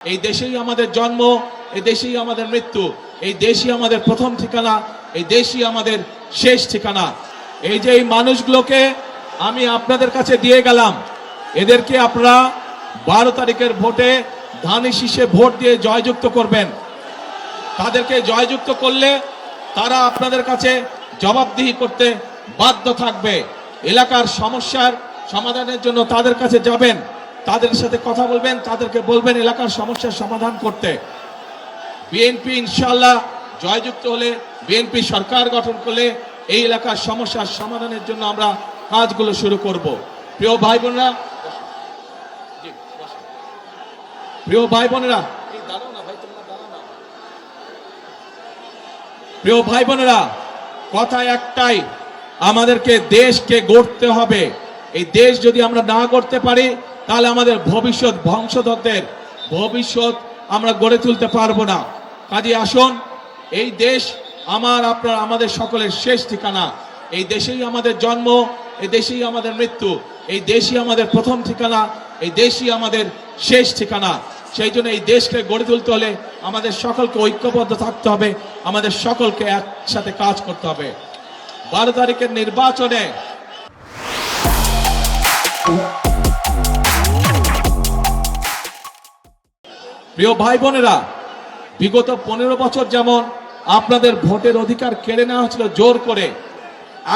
এই দেশেই আমাদের জন্ম, এই দেশেই আমাদের মৃত্যু, এই দেশই আমাদের প্রথম ঠিকানা, এই দেশই আমাদের শেষ ঠিকানা। এই যে এই মানুষগুলোকে আমি আপনাদের কাছে দিয়ে গেলাম, এদেরকে আপনারা 12 তারিখের ভোটে ধানের শীষে ভোট দিয়ে জয়যুক্ত করবেন। তাদেরকে জয়যুক্ত করলে তারা আপনাদের কাছে জবাবদিহি করতে বাধ্য থাকবে। এলাকার সমস্যার সমাধানের জন্য তাদের কাছে যাবেন, তাদের সাথে কথা বলবেন, তাদেরকে বলবেন এলাকার সমস্যার সমাধান করতে। বিএনপি ইনশাআল্লাহ জয়যুক্ত হলে, বিএনপি সরকার গঠন করলে এই এলাকার সমস্যার সমাধানের জন্য আমরা কাজগুলো শুরু করব। প্রিয় ভাই বোনেরা, প্রিয় ভাই বোনেরা, প্রিয় ভাই বোনেরা, কথা একটাই, আমাদেরকে দেশকে গড়তে হবে। এই দেশ যদি আমরা না গড়তে পারি তাহলে আমাদের ভবিষ্যৎ, বংশধরদের ভবিষ্যৎ আমরা গড়ে তুলতে পারবো না। কাজে আসুন, এই দেশ আমার, আপনার, আমাদের সকলের শেষ ঠিকানা। এই দেশেই আমাদের জন্ম, এই দেশেই আমাদের মৃত্যু, এই দেশই আমাদের প্রথম ঠিকানা, এই দেশই আমাদের শেষ ঠিকানা। সেই জন্য এই দেশকে গড়ে তুলতে হলে আমাদের সকলকে ঐক্যবদ্ধ থাকতে হবে, আমাদের সকলকে একসাথে কাজ করতে হবে। 12 তারিখের নির্বাচনে প্রিয় ভাই বোনেরা, বিগত 15 বছর যেমন আপনাদের ভোটের অধিকার কেড়ে নেওয়া হয়েছিল জোর করে,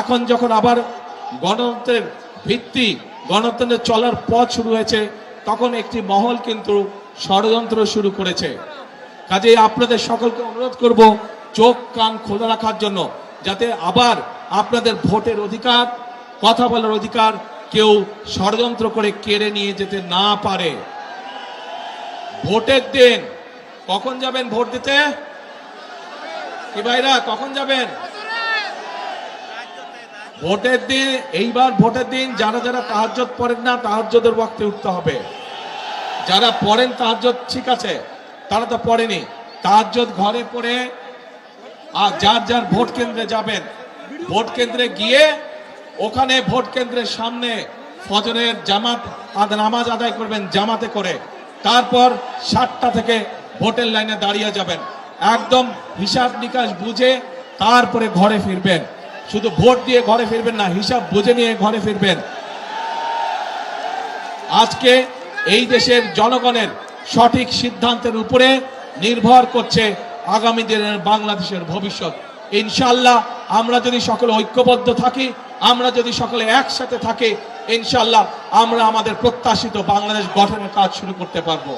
এখন যখন আবার গণতন্ত্রের ভিত্তি, গণতন্ত্রের চলার পথ শুরু হয়েছে, তখন একটি মহল কিন্তু ষড়যন্ত্র শুরু করেছে। কাজেই আপনাদের সকলকে অনুরোধ করব চোখ কান খোলা রাখার জন্য, যাতে আবার আপনাদের ভোটের অধিকার, কথা বলার অধিকার কেউ ষড়যন্ত্র করে কেড়ে নিয়ে যেতে না পারে। ভোটের দিন কখন যাবেন ভোট দিতে? কি ভাইরা, কখন যাবেন ভোটের দিন? এইবার ভোটের দিন যারা যারা তাহাজ্জুদ পড়েন না, তাহাজ্জুদের ওয়াক্তে উঠতে হবে। যারা পড়েন তাহাজ্জুদ ঠিক আছে, তারা তো পড়েনি, তাহাজ্জুদ ঘরে পড়ে আর যার যার ভোট কেন্দ্রে যাবেন। ভোট কেন্দ্রে গিয়ে ওখানে ভোট কেন্দ্রের সামনে ফজরের জামাত নামাজ আদায় করবেন জামাতে করে। তারপর 7টা থেকে ভোটের লাইনে দাঁড়িয়ে যাবেন, একদম হিসাব নিকাশ বুঝে তারপরে ঘরে ফিরবেন। শুধু ভোট দিয়ে ঘরে ফিরবেন না, হিসাব বুঝে নিয়ে ঘরে ফিরবেন। আজকে এই দেশের জনগণের সঠিক সিদ্ধান্তের উপরে নির্ভর করছে আগামী দিনের বাংলাদেশের ভবিষ্যৎ। ইনশাআল্লাহ আমরা যদি সকলে ঐক্যবদ্ধ থাকি, আমরা যদি সকলে একসাথে থাকি, ইনশাআল্লাহ আমরা আমাদের প্রত্যাশিত বাংলাদেশ গঠনের কাজ শুরু করতে পারবো।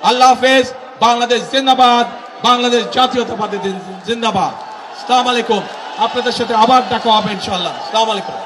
আল্লাহ হাফেজ। বাংলাদেশ জিন্দাবাদ, বাংলাদেশ জাতীয়তাবাদী জিন্দাবাদ। আসসালামু আলাইকুম। আপনাদের সাথে আবার দেখা হবে ইনশাআল্লাহ। আসসালামু আলাইকুম।